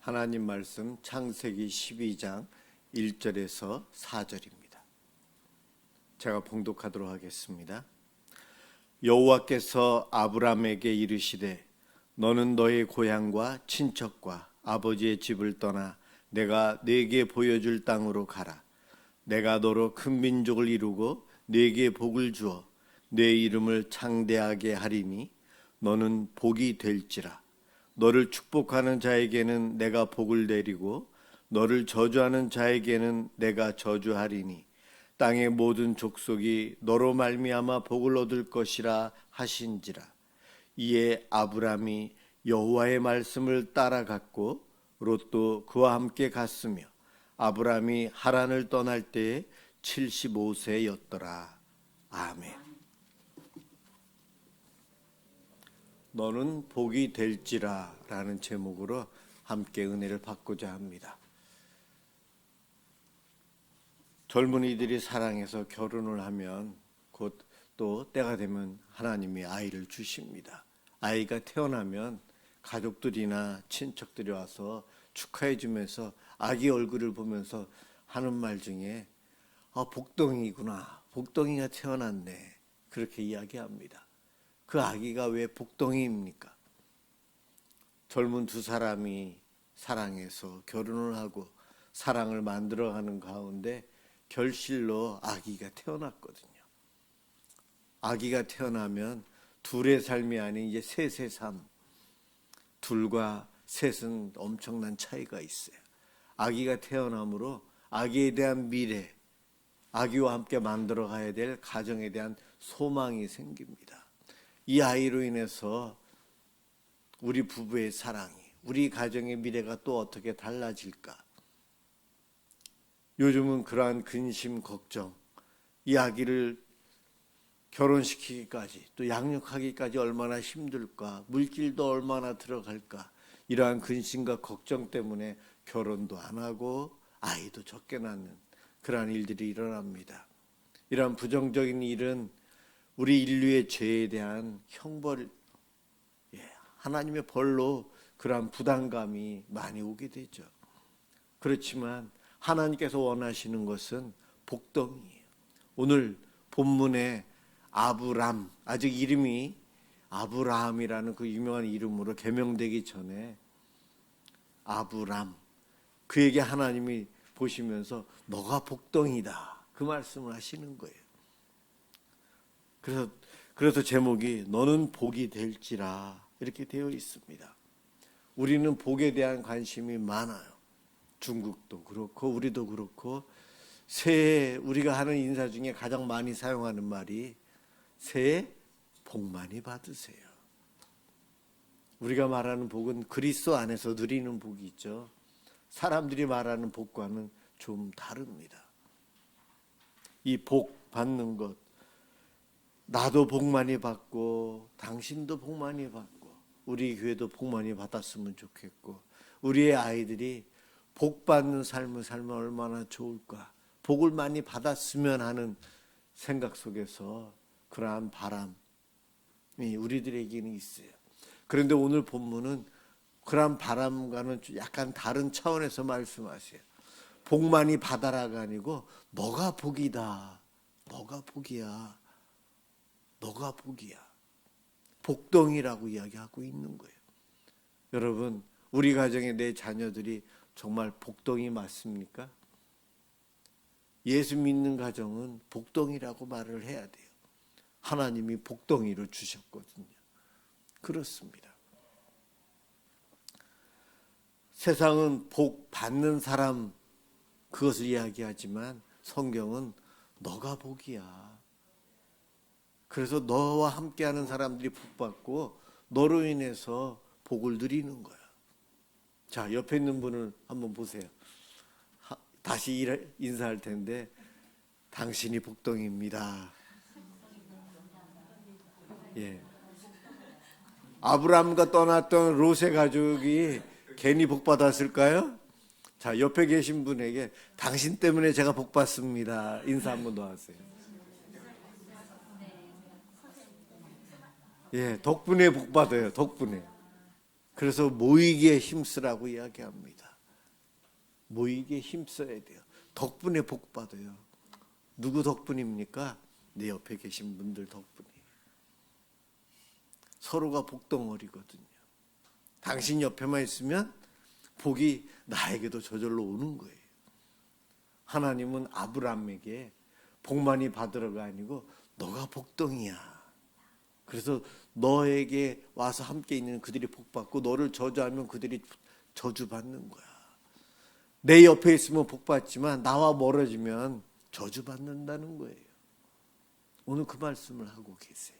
하나님 말씀 창세기 12장 1절에서 4절입니다. 제가 봉독하도록 하겠습니다. 여호와께서 아브람에게 이르시되 너는 너의 고향과 친척과 아버지의 집을 떠나 내가 네게 보여줄 땅으로 가라. 내가 너로 큰 민족을 이루고 네게 복을 주어 네 이름을 창대하게 하리니 너는 복이 될지라. 너를 축복하는 자에게는 내가 복을 내리고 너를 저주하는 자에게는 내가 저주하리니 땅의 모든 족속이 너로 말미암아 복을 얻을 것이라 하신지라. 이에 아브람이 여호와의 말씀을 따라갔고 롯도 그와 함께 갔으며 아브람이 하란을 떠날 때에 75세였더라. 아멘. 너는 복이 될지라 라는 제목으로 함께 은혜를 받고자 합니다. 젊은이들이 사랑해서 결혼을 하면 곧 또 때가 되면 하나님이 아이를 주십니다. 아이가 태어나면 가족들이나 친척들이 와서 축하해 주면서 아기 얼굴을 보면서 하는 말 중에 복덩이구나, 복덩이가 태어났네, 그렇게 이야기합니다. 그 아기가 왜 복덩이입니까? 젊은 두 사람이 사랑해서 결혼을 하고 사랑을 만들어가는 가운데 결실로 아기가 태어났거든요. 아기가 태어나면 둘의 삶이 아닌 이제 셋의 삶, 둘과 셋은 엄청난 차이가 있어요. 아기가 태어남으로 아기에 대한 미래, 아기와 함께 만들어가야 될 가정에 대한 소망이 생깁니다. 이 아이로 인해서 우리 부부의 사랑이, 우리 가정의 미래가 또 어떻게 달라질까? 요즘은 그러한 근심, 걱정, 이 아기를 결혼시키기까지 또 양육하기까지 얼마나 힘들까? 물질도 얼마나 들어갈까? 이러한 근심과 걱정 때문에 결혼도 안 하고 아이도 적게 낳는 그러한 일들이 일어납니다. 이러한 부정적인 일은 우리 인류의 죄에 대한 형벌, 하나님의 벌로 그러한 부담감이 많이 오게 되죠. 그렇지만 하나님께서 원하시는 것은 복덩이에요. 오늘 본문에 아브람, 아직 이름이 아브라함이라는 그 유명한 이름으로 개명되기 전에 아브람, 그에게 하나님이 보시면서 너가 복덩이다, 그 말씀을 하시는 거예요. 그래서 제목이 너는 복이 될지라 이렇게 되어 있습니다. 우리는 복에 대한 관심이 많아요. 중국도 그렇고 우리도 그렇고 새해 우리가 하는 인사 중에 가장 많이 사용하는 말이 새해 복 많이 받으세요. 우리가 말하는 복은 그리스도 안에서 누리는 복이 있죠. 사람들이 말하는 복과는 좀 다릅니다. 이 복 받는 것, 나도 복 많이 받고 당신도 복 많이 받고 우리 교회도 복 많이 받았으면 좋겠고 우리의 아이들이 복 받는 삶을 살면 얼마나 좋을까, 복을 많이 받았으면 하는 생각 속에서 그러한 바람이 우리들에게는 있어요. 그런데 오늘 본문은 그러한 바람과는 약간 다른 차원에서 말씀하세요. 복 많이 받아라가 아니고 너가 복이다, 너가 복이야, 너가 복이야, 복덩이라고 이야기하고 있는 거예요. 여러분, 우리 가정에 내 자녀들이 정말 복덩이 맞습니까? 예수 믿는 가정은 복덩이라고 말을 해야 돼요. 하나님이 복덩이를 주셨거든요. 그렇습니다. 세상은 복 받는 사람 그것을 이야기하지만 성경은 너가 복이야. 그래서 너와 함께하는 사람들이 복받고 너로 인해서 복을 누리는 거야. 자, 옆에 있는 분을 한번 보세요. 다시 인사할 텐데 당신이 복덩이입니다. 예. 아브람과 떠났던 롯의 가족이 괜히 복받았을까요? 자, 옆에 계신 분에게 당신 때문에 제가 복받습니다. 인사 한번 더 하세요. 예, 덕분에 복받아요. 덕분에. 그래서 모이기에 힘쓰라고 이야기합니다. 모이기에 힘써야 돼요. 덕분에 복 받아요. 누구 덕분입니까? 내 옆에 계신 분들 덕분이에요. 서로가 복덩어리거든요. 당신 옆에만 있으면 복이 나에게도 저절로 오는 거예요. 하나님은 아브라함에게 복만이 받으러가 아니고 너가 복덩이야. 그래서 너에게 와서 함께 있는 그들이 복받고 너를 저주하면 그들이 저주받는 거야. 내 옆에 있으면 복받지만 나와 멀어지면 저주받는다는 거예요. 오늘 그 말씀을 하고 계세요.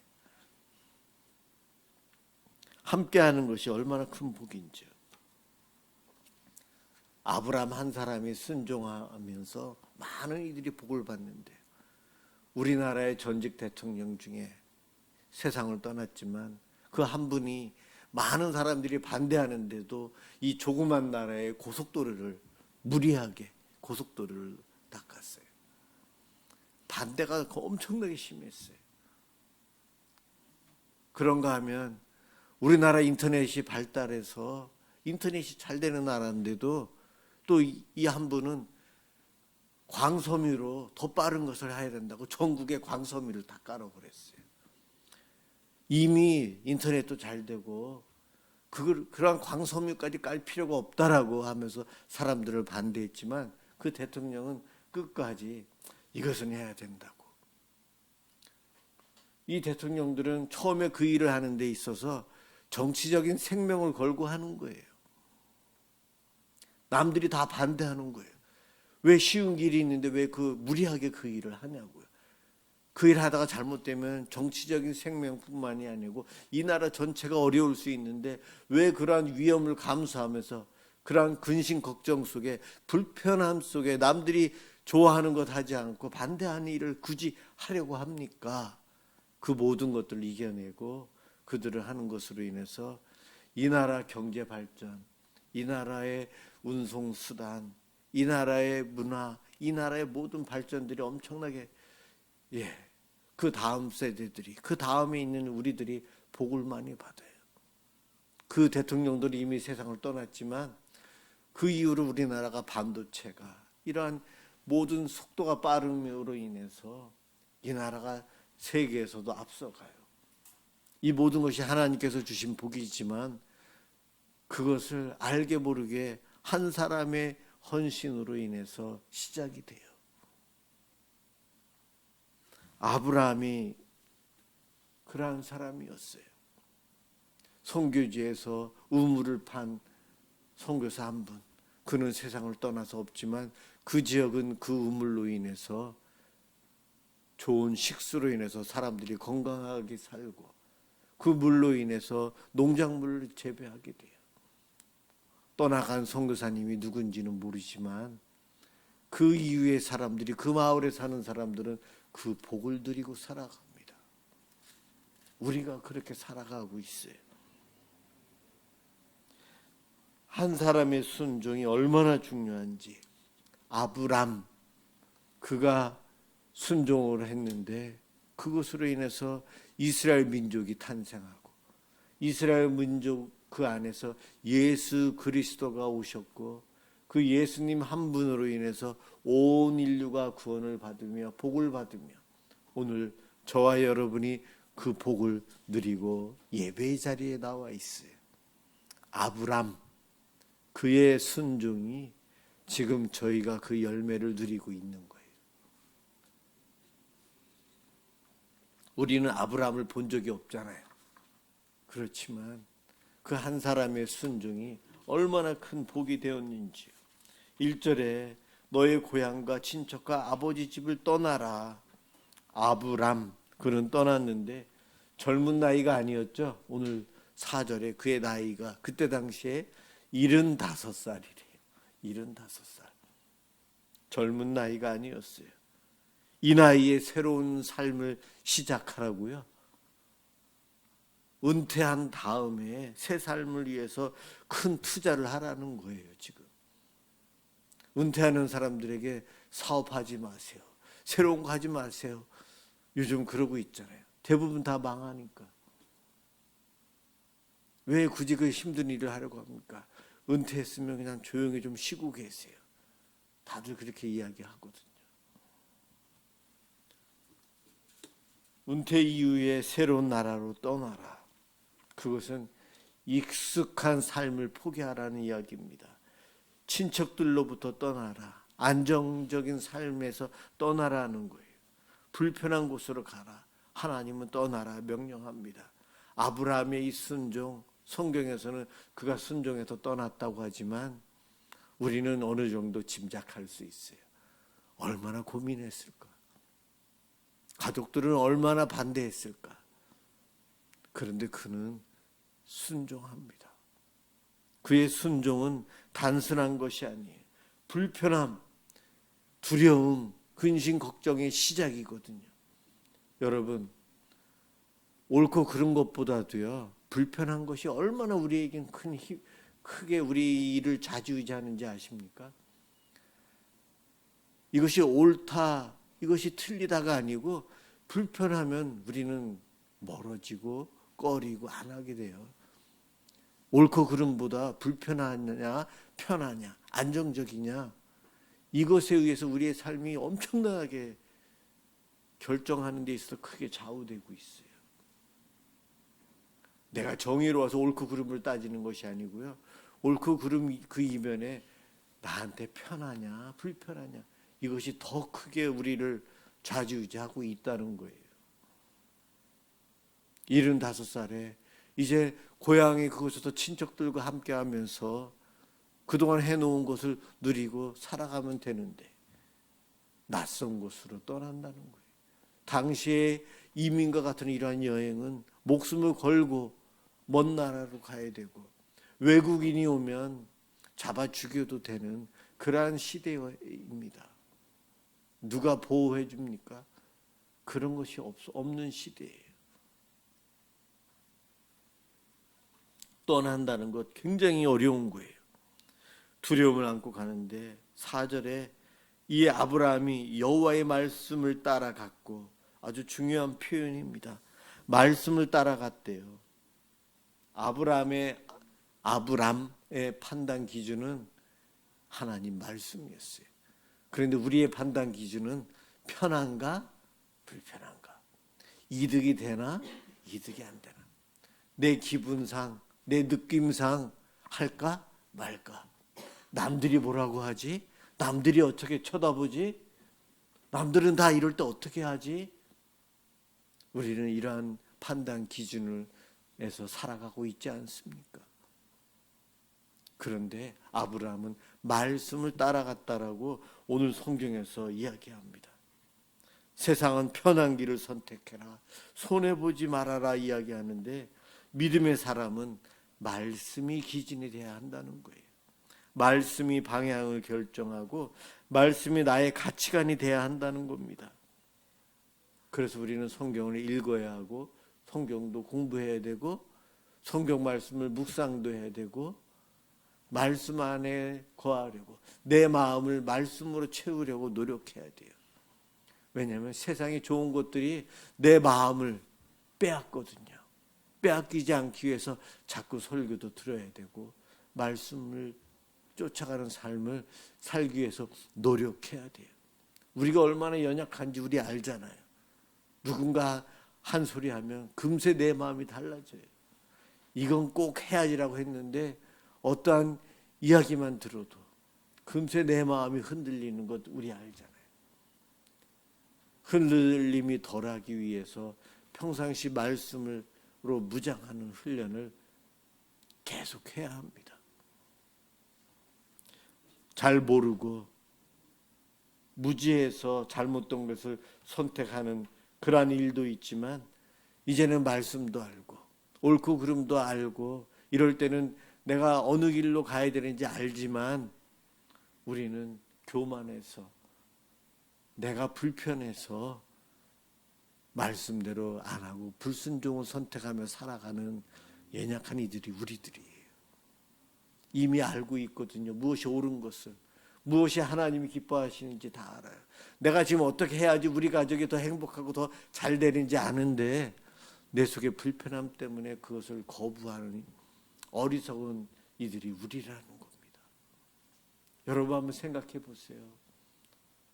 함께하는 것이 얼마나 큰 복인지요. 아브라함 한 사람이 순종하면서 많은 이들이 복을 받는데 우리나라의 전직 대통령 중에 세상을 떠났지만 그 한 분이 많은 사람들이 반대하는데도 이 조그만 나라의 고속도로를 무리하게 고속도로를 닦았어요. 반대가 엄청나게 심했어요. 그런가 하면 우리나라 인터넷이 발달해서 인터넷이 잘 되는 나라인데도 또 이 한 분은 광섬유로 더 빠른 것을 해야 된다고 전국에 광섬유를 다 깔아버렸어요. 이미 인터넷도 잘 되고 그러한 광섬유까지 깔 필요가 없다라고 하면서 사람들을 반대했지만 그 대통령은 끝까지 이것은 해야 된다고. 이 대통령들은 처음에 그 일을 하는 데 있어서 정치적인 생명을 걸고 하는 거예요. 남들이 다 반대하는 거예요. 왜 쉬운 길이 있는데 왜 무리하게 그 일을 하냐고요. 그 일 하다가 잘못되면 정치적인 생명뿐만이 아니고 이 나라 전체가 어려울 수 있는데 왜 그러한 위험을 감수하면서 그러한 근심 걱정 속에 불편함 속에 남들이 좋아하는 것 하지 않고 반대하는 일을 굳이 하려고 합니까? 그 모든 것들을 이겨내고 그들을 하는 것으로 인해서 이 나라 경제 발전, 이 나라의 운송수단, 이 나라의 문화, 이 나라의 모든 발전들이 엄청나게 그 다음 세대들이, 그 다음에 있는 우리들이 복을 많이 받아요. 그 대통령들이 이미 세상을 떠났지만 그 이후로 우리나라가 반도체가 이러한 모든 속도가 빠름으로 인해서 이 나라가 세계에서도 앞서가요. 이 모든 것이 하나님께서 주신 복이지만 그것을 알게 모르게 한 사람의 헌신으로 인해서 시작이 돼요. 아브라함이 그러한 사람이었어요. 선교지에서 우물을 판 선교사 한 분. 그는 세상을 떠나서 없지만 그 지역은 그 우물로 인해서 좋은 식수로 인해서 사람들이 건강하게 살고 그 물로 인해서 농작물을 재배하게 돼요. 떠나간 선교사님이 누군지는 모르지만 그 이후의 사람들이, 그 마을에 사는 사람들은 그 복을 누리고 살아갑니다. 우리가 그렇게 살아가고 있어요. 한 사람의 순종이 얼마나 중요한지. 아브람, 그가 순종을 했는데 그것으로 인해서 이스라엘 민족이 탄생하고 이스라엘 민족 그 안에서 예수 그리스도가 오셨고 그 예수님 한 분으로 인해서 온 인류가 구원을 받으며 복을 받으며 오늘 저와 여러분이 그 복을 누리고 예배의 자리에 나와 있어요. 아브람, 그의 순종이 지금 저희가 그 열매를 누리고 있는 거예요. 우리는 아브람을 본 적이 없잖아요. 그렇지만 그 한 사람의 순종이 얼마나 큰 복이 되었는지요. 1절에 너의 고향과 친척과 아버지 집을 떠나라. 아브람, 그는 떠났는데 젊은 나이가 아니었죠. 오늘 4절에 그의 나이가 그때 당시에 75살이래요. 75살. 젊은 나이가 아니었어요. 이 나이에 새로운 삶을 시작하라고요. 은퇴한 다음에 새 삶을 위해서 큰 투자를 하라는 거예요. 지금 은퇴하는 사람들에게 사업하지 마세요. 새로운 거 하지 마세요. 요즘 그러고 있잖아요. 대부분 다 망하니까. 왜 굳이 그 힘든 일을 하려고 합니까? 은퇴했으면 그냥 조용히 좀 쉬고 계세요. 다들 그렇게 이야기하거든요. 은퇴 이후에 새로운 나라로 떠나라. 그것은 익숙한 삶을 포기하라는 이야기입니다. 친척들로부터 떠나라. 안정적인 삶에서 떠나라는 거예요. 불편한 곳으로 가라. 하나님은 떠나라 명령합니다. 아브라함의 이 순종, 성경에서는 그가 순종해서 떠났다고 하지만 우리는 어느 정도 짐작할 수 있어요. 얼마나 고민했을까? 가족들은 얼마나 반대했을까? 그런데 그는 순종합니다. 그의 순종은 단순한 것이 아니에요. 불편함, 두려움, 근심, 걱정의 시작이거든요. 여러분, 옳고 그른 것보다도요, 불편한 것이 얼마나 우리에겐 크게 우리 일을 좌지우지하는지 아십니까? 이것이 옳다, 이것이 틀리다가 아니고 불편하면 우리는 멀어지고 꺼리고 안 하게 돼요. 옳고 그름보다 불편하냐, 편하냐, 안정적이냐, 이것에 의해서 우리의 삶이 엄청나게 결정하는 데 있어서 크게 좌우되고 있어요. 내가 정의로워서 옳고 그름을 따지는 것이 아니고요. 옳고 그름 그 이면에 나한테 편하냐, 불편하냐, 이것이 더 크게 우리를 좌지우지하고 있다는 거예요. 75살에 이제 고향에 그곳에서 친척들과 함께 하면서 그동안 해놓은 것을 누리고 살아가면 되는데 낯선 곳으로 떠난다는 거예요. 당시에 이민과 같은 이러한 여행은 목숨을 걸고 먼 나라로 가야 되고 외국인이 오면 잡아 죽여도 되는 그러한 시대입니다. 누가 보호해 줍니까? 그런 것이 없는 시대예요. 떠난다는 것 굉장히 어려운 거예요. 두려움을 안고 가는데 4절에 이 아브라함이 여호와의 말씀을 따라갔고, 아주 중요한 표현입니다. 말씀을 따라갔대요. 아브라함의 판단 기준은 하나님 말씀이었어요. 그런데 우리의 판단 기준은 편한가 불편한가, 이득이 되나 이득이 안 되나, 내 기분상 내 느낌상 할까 말까, 남들이 뭐라고 하지, 남들이 어떻게 쳐다보지, 남들은 다 이럴 때 어떻게 하지. 우리는 이러한 판단 기준에서 살아가고 있지 않습니까? 그런데 아브라함은 말씀을 따라갔다라고 오늘 성경에서 이야기합니다. 세상은 편한 길을 선택해라, 손해보지 말아라 이야기하는데 믿음의 사람은 말씀이 기준이 되어야 한다는 거예요. 말씀이 방향을 결정하고 말씀이 나의 가치관이 되어야 한다는 겁니다. 그래서 우리는 성경을 읽어야 하고 성경도 공부해야 되고 성경 말씀을 묵상도 해야 되고 말씀 안에 거하려고 내 마음을 말씀으로 채우려고 노력해야 돼요. 왜냐하면 세상에 좋은 것들이 내 마음을 빼앗거든요. 빼앗기지 않기 위해서 자꾸 설교도 들어야 되고 말씀을 쫓아가는 삶을 살기 위해서 노력해야 돼요. 우리가 얼마나 연약한지 우리 알잖아요. 누군가 한 소리 하면 금세 내 마음이 달라져요. 이건 꼭 해야지라고 했는데 어떠한 이야기만 들어도 금세 내 마음이 흔들리는 것 우리 알잖아요. 흔들림이 덜하기 위해서 평상시 말씀으로 무장하는 훈련을 계속해야 합니다. 잘 모르고 무지해서 잘못된 것을 선택하는 그러한 일도 있지만 이제는 말씀도 알고 옳고 그름도 알고 이럴 때는 내가 어느 길로 가야 되는지 알지만 우리는 교만해서 내가 불편해서 말씀대로 안 하고 불순종을 선택하며 살아가는 연약한 이들이 우리들이에요. 이미 알고 있거든요. 무엇이 옳은 것을, 무엇이 하나님이 기뻐하시는지 다 알아요. 내가 지금 어떻게 해야지 우리 가족이 더 행복하고 더 잘 되는지 아는데 내 속에 불편함 때문에 그것을 거부하는 어리석은 이들이 우리라는 겁니다. 여러분 한번 생각해 보세요.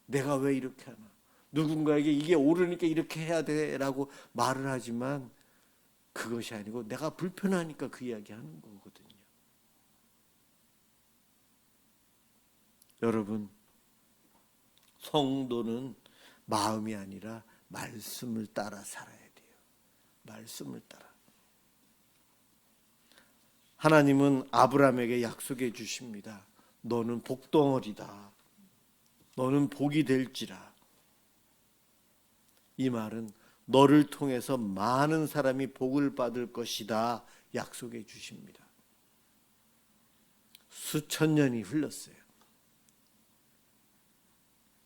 내가 왜 이렇게 하나? 누군가에게 이게 옳으니까 이렇게 해야 돼라고 말을 하지만 그것이 아니고 내가 불편하니까 그 이야기 하는 거거든요. 여러분, 성도는 마음이 아니라 말씀을 따라 살아야 돼요. 말씀을 따라. 하나님은 아브라함에게 약속해 주십니다. 너는 복덩어리다. 너는 복이 될지라. 이 말은 너를 통해서 많은 사람이 복을 받을 것이다 약속해 주십니다. 수천 년이 흘렀어요.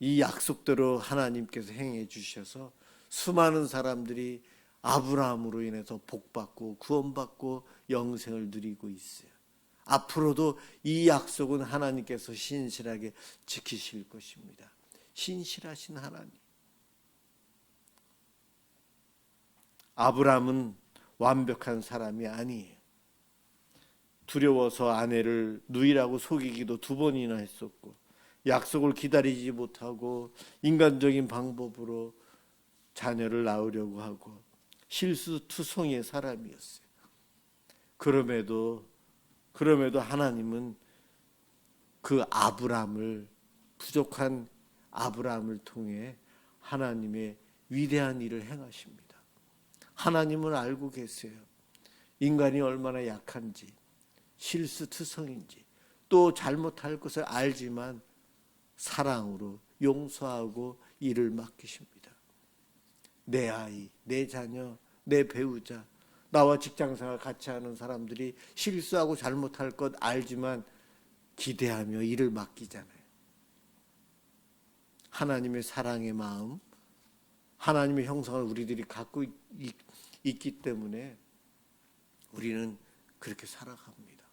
이 약속대로 하나님께서 행해 주셔서 수많은 사람들이 아브라함으로 인해서 복받고 구원받고 영생을 누리고 있어요. 앞으로도 이 약속은 하나님께서 신실하게 지키실 것입니다. 신실하신 하나님. 아브라함은 완벽한 사람이 아니에요. 두려워서 아내를 누이라고 속이기도 2번이나 했었고, 약속을 기다리지 못하고 인간적인 방법으로 자녀를 낳으려고 하고 실수투성이의 사람이었어요. 그럼에도 하나님은 그 아브라함을, 부족한 아브라함을 통해 하나님의 위대한 일을 행하십니다. 하나님은 알고 계세요. 인간이 얼마나 약한지, 실수투성인지, 또 잘못할 것을 알지만 사랑으로 용서하고 일을 맡기십니다. 내 아이, 내 자녀, 내 배우자, 나와 직장생활 같이 하는 사람들이 실수하고 잘못할 것 알지만 기대하며 일을 맡기잖아요. 하나님의 사랑의 마음, 하나님의 형상을 우리들이 갖고 있기 때문에 우리는 그렇게 살아갑니다.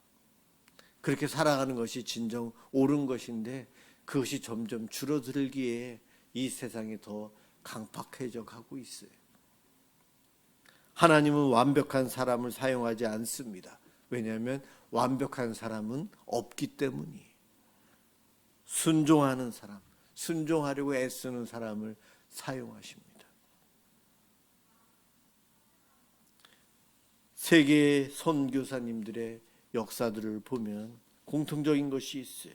그렇게 살아가는 것이 진정 옳은 것인데 그것이 점점 줄어들기에 이 세상이 더 강팍해져 가고 있어요. 하나님은 완벽한 사람을 사용하지 않습니다. 왜냐하면 완벽한 사람은 없기 때문이에요. 순종하는 사람, 순종하려고 애쓰는 사람을 사용하십니다. 세계 선교사님들의 역사들을 보면 공통적인 것이 있어요.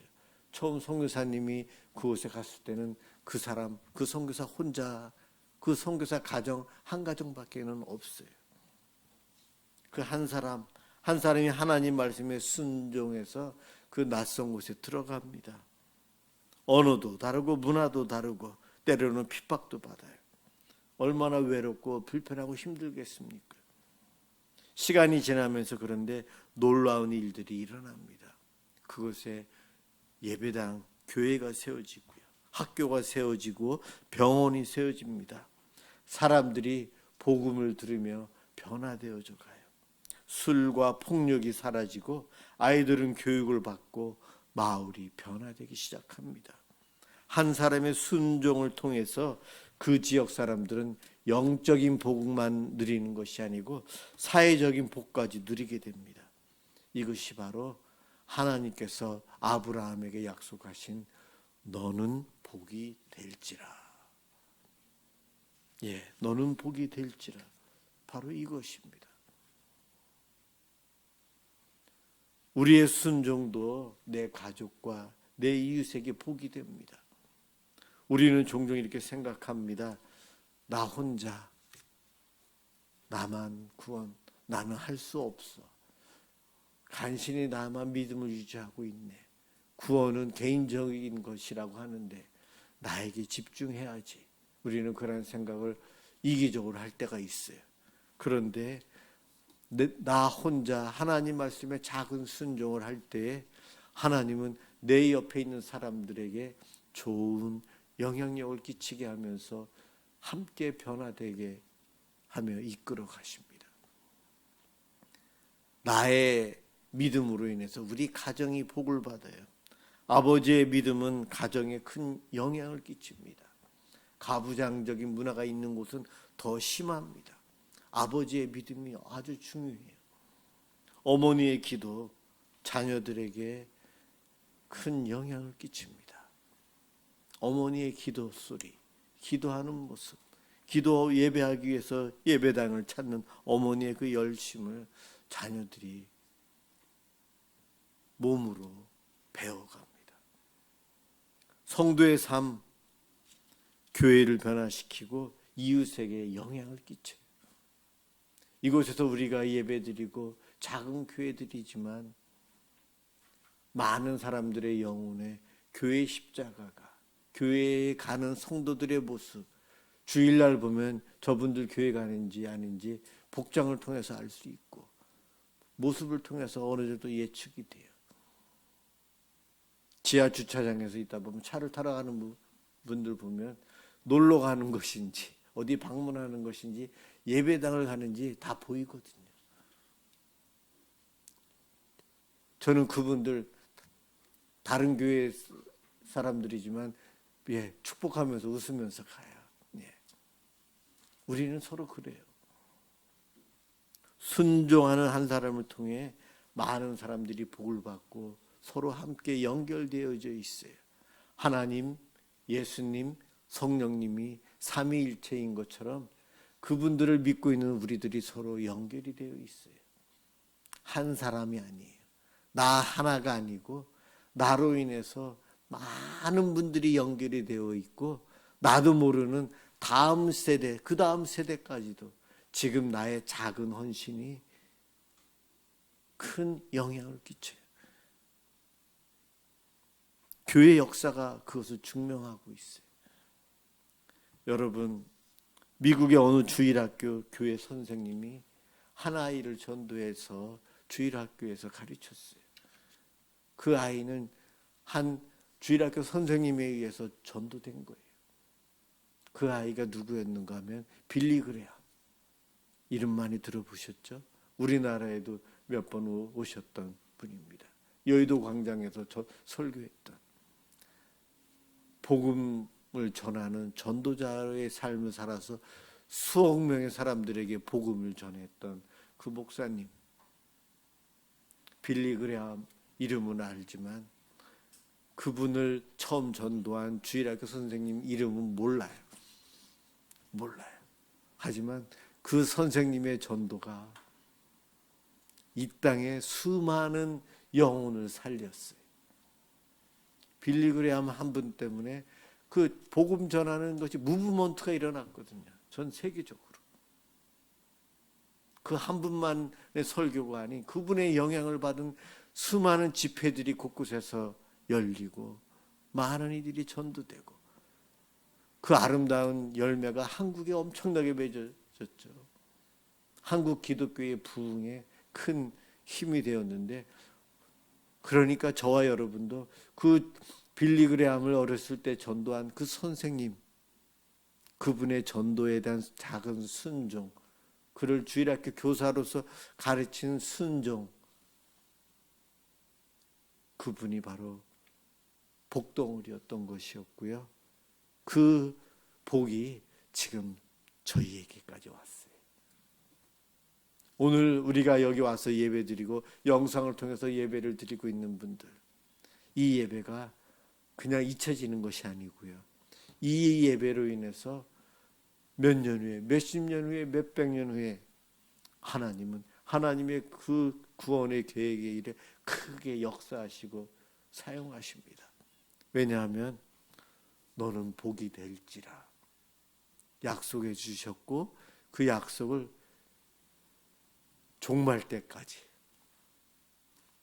처음 선교사님이 그곳에 갔을 때는 그 사람, 그 선교사 혼자, 그 선교사 가정 한 가정밖에는 없어요. 그 한 사람이 하나님 말씀에 순종해서 그 낯선 곳에 들어갑니다. 언어도 다르고 문화도 다르고 때로는 핍박도 받아요. 얼마나 외롭고 불편하고 힘들겠습니까? 시간이 지나면서 그런데 놀라운 일들이 일어납니다. 그곳에 예배당, 교회가 세워지고요. 학교가 세워지고 병원이 세워집니다. 사람들이 복음을 들으며 변화되어져 가요. 술과 폭력이 사라지고 아이들은 교육을 받고 마을이 변화되기 시작합니다. 한 사람의 순종을 통해서 그 지역 사람들은 영적인 복만 누리는 것이 아니고 사회적인 복까지 누리게 됩니다. 이것이 바로 하나님께서 아브라함에게 약속하신 너는 복이 될지라. 너는 복이 될지라. 바로 이것입니다. 우리의 순종도 내 가족과 내 이웃에게 복이 됩니다. 우리는 종종 이렇게 생각합니다. 나 혼자, 나만 구원, 나는 할 수 없어. 간신히 나만 믿음을 유지하고 있네. 구원은 개인적인 것이라고 하는데 나에게 집중해야지. 우리는 그런 생각을 이기적으로 할 때가 있어요. 그런데 나 혼자 하나님 말씀에 작은 순종을 할 때에 하나님은 내 옆에 있는 사람들에게 좋은 영향력을 끼치게 하면서 함께 변화되게 하며 이끌어 가십니다. 나의 믿음으로 인해서 우리 가정이 복을 받아요. 아버지의 믿음은 가정에 큰 영향을 끼칩니다. 가부장적인 문화가 있는 곳은 더 심합니다. 아버지의 믿음이 아주 중요해요. 어머니의 기도 자녀들에게 큰 영향을 끼칩니다. 어머니의 기도 소리, 기도하는 모습, 기도 예배하기 위해서 예배당을 찾는 어머니의 그 열심을 자녀들이 몸으로 배워갑니다. 성도의 삶, 교회를 변화시키고 이웃에게 영향을 끼쳐요. 이곳에서 우리가 예배드리고 작은 교회들이지만 많은 사람들의 영혼에 교회 십자가가, 교회에 가는 성도들의 모습, 주일날 보면 저분들 교회 가는지 아닌지 복장을 통해서 알 수 있고 모습을 통해서 어느 정도 예측이 돼요. 지하 주차장에서 있다 보면 차를 타러 가는 분들 보면 놀러 가는 것인지 어디 방문하는 것인지 예배당을 가는지 다 보이거든요. 저는 그분들 다른 교회 사람들이지만 축복하면서 웃으면서 가요. 우리는 서로 그래요. 순종하는 한 사람을 통해 많은 사람들이 복을 받고 서로 함께 연결되어져 있어요. 하나님, 예수님, 성령님이 삼위일체인 것처럼 그분들을 믿고 있는 우리들이 서로 연결이 되어 있어요. 한 사람이 아니에요. 나 하나가 아니고 나로 인해서 많은 분들이 연결이 되어 있고 나도 모르는 다음 세대, 그 다음 세대까지도 지금 나의 작은 헌신이 큰 영향을 끼쳐요. 교회 역사가 그것을 증명하고 있어요. 여러분, 미국의 어느 주일학교 교회 선생님이 한 아이를 전도해서 주일학교에서 가르쳤어요. 그 아이는 한 주일학교 선생님에 의해서 전도된 거예요. 그 아이가 누구였는가 하면 빌리 그레함. 이름 많이 들어보셨죠? 우리나라에도 몇 번 오셨던 분입니다. 여의도 광장에서 설교했던 복음을 전하는 전도자의 삶을 살아서 수억 명의 사람들에게 복음을 전했던 그 목사님. 빌리 그레함 이름은 알지만 그분을 처음 전도한 주일학교 선생님 이름은 몰라요. 하지만 그 선생님의 전도가 이 땅에 수많은 영혼을 살렸어요. 빌리 그레함 한 분 때문에 그 복음 전하는 것이 무브먼트가 일어났거든요. 전 세계적으로. 그 한 분만의 설교가 아닌 그분의 영향을 받은 수많은 집회들이 곳곳에서 열리고 많은 이들이 전도되고 그 아름다운 열매가 한국에 엄청나게 맺어졌죠. 한국 기독교의 부흥에 큰 힘이 되었는데 그러니까 저와 여러분도 그 빌리 그레함을 어렸을 때 전도한 그 선생님 그분의 전도에 대한 작은 순종 그를 주일학교 교사로서 가르치는 순종 그분이 바로 복덩어리였던 것이었고요. 그 복이 지금 저희에게까지 왔어요. 오늘 우리가 여기 와서 예배드리고 영상을 통해서 예배를 드리고 있는 분들 이 예배가 그냥 잊혀지는 것이 아니고요. 이 예배로 인해서 몇 년 후에 몇십 년 후에 몇백 년 후에 하나님은 하나님의 그 구원의 계획의 일에 크게 역사하시고 사용하십니다. 왜냐하면 너는 복이 될지라 약속해 주셨고 그 약속을 종말 때까지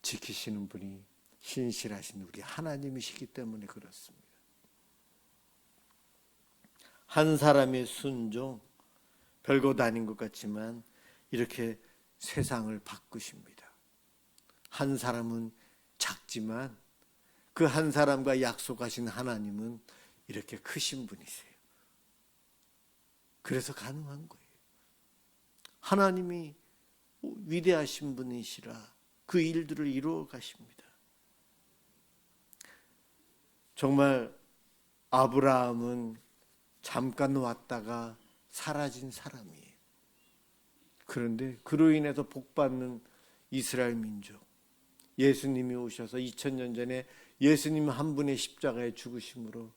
지키시는 분이 신실하신 우리 하나님이시기 때문에 그렇습니다. 한 사람의 순종 별것 아닌 것 같지만 이렇게 세상을 바꾸십니다. 한 사람은 작지만 그 한 사람과 약속하신 하나님은 이렇게 크신 분이세요. 그래서 가능한 거예요. 하나님이 위대하신 분이시라 그 일들을 이루어 가십니다. 정말 아브라함은 잠깐 왔다가 사라진 사람이에요. 그런데 그로 인해서 복받는 이스라엘 민족, 예수님이 오셔서 2000년 전에 예수님 한 분의 십자가에 죽으심으로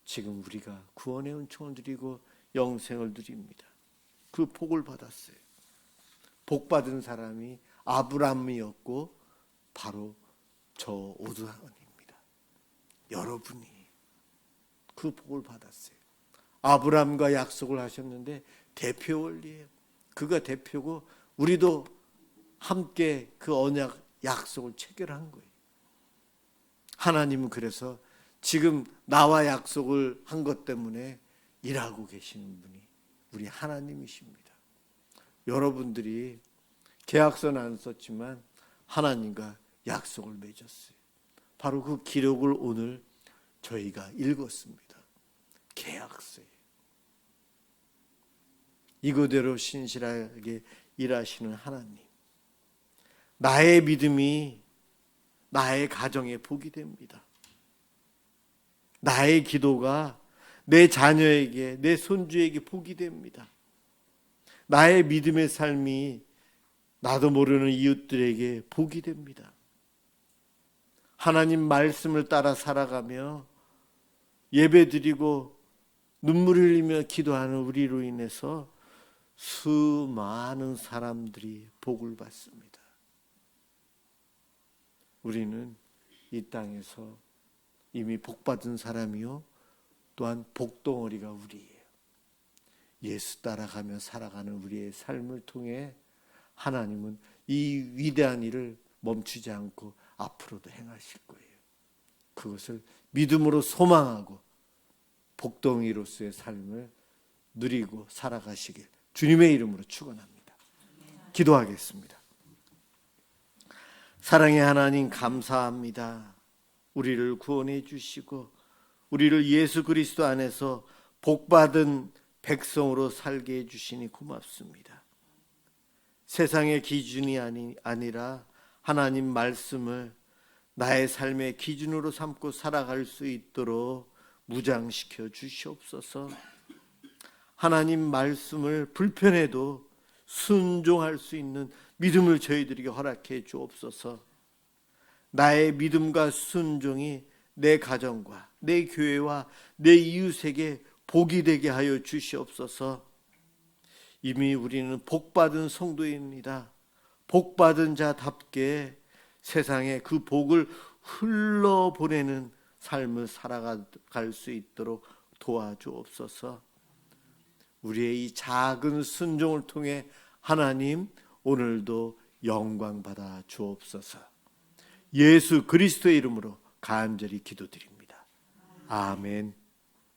지금 우리가 구원의 은총을 누리고 영생을 누립니다. 그 복을 받았어요. 복 받은 사람이 아브라함이었고 바로 저 오드하원입니다. 여러분이 그 복을 받았어요. 아브라함과 약속을 하셨는데 대표 원리예요. 그가 대표고 우리도 함께 그 언약 약속을 체결한 거예요. 하나님은 그래서 지금 나와 약속을 한 것 때문에 일하고 계시는 분이 우리 하나님이십니다. 여러분들이 계약서는 안 썼지만 하나님과 약속을 맺었어요. 바로 그 기록을 오늘 저희가 읽었습니다. 계약서예요. 이거대로 신실하게 일하시는 하나님, 나의 믿음이 나의 가정에 복이 됩니다. 나의 기도가 내 자녀에게, 내 손주에게 복이 됩니다. 나의 믿음의 삶이 나도 모르는 이웃들에게 복이 됩니다. 하나님 말씀을 따라 살아가며 예배드리고 눈물 흘리며 기도하는 우리로 인해서 수많은 사람들이 복을 받습니다. 우리는 이 땅에서 이미 복받은 사람이요, 또한 복덩어리가 우리예요. 예수 따라가며 살아가는 우리의 삶을 통해 하나님은 이 위대한 일을 멈추지 않고 앞으로도 행하실 거예요. 그것을 믿음으로 소망하고 복덩이로서의 삶을 누리고 살아가시길 주님의 이름으로 축원합니다. 기도하겠습니다. 사랑의 하나님, 감사합니다. 우리를 구원해 주시고 우리를 예수 그리스도 안에서 복받은 백성으로 살게 해주시니 고맙습니다. 세상의 기준이 아니라 하나님 말씀을 나의 삶의 기준으로 삼고 살아갈 수 있도록 무장시켜 주시옵소서. 하나님 말씀을 불편해도 순종할 수 있는 믿음을 저희들에게 허락해 주옵소서. 나의 믿음과 순종이 내 가정과 내 교회와 내 이웃에게 복이 되게 하여 주시옵소서. 이미 우리는 복받은 성도입니다. 복받은 자답게 세상에 그 복을 흘러보내는 삶을 살아갈 수 있도록 도와주옵소서. 우리의 이 작은 순종을 통해 하나님 오늘도 영광 받아 주옵소서. 예수 그리스도의 이름으로 간절히 기도드립니다. 아멘.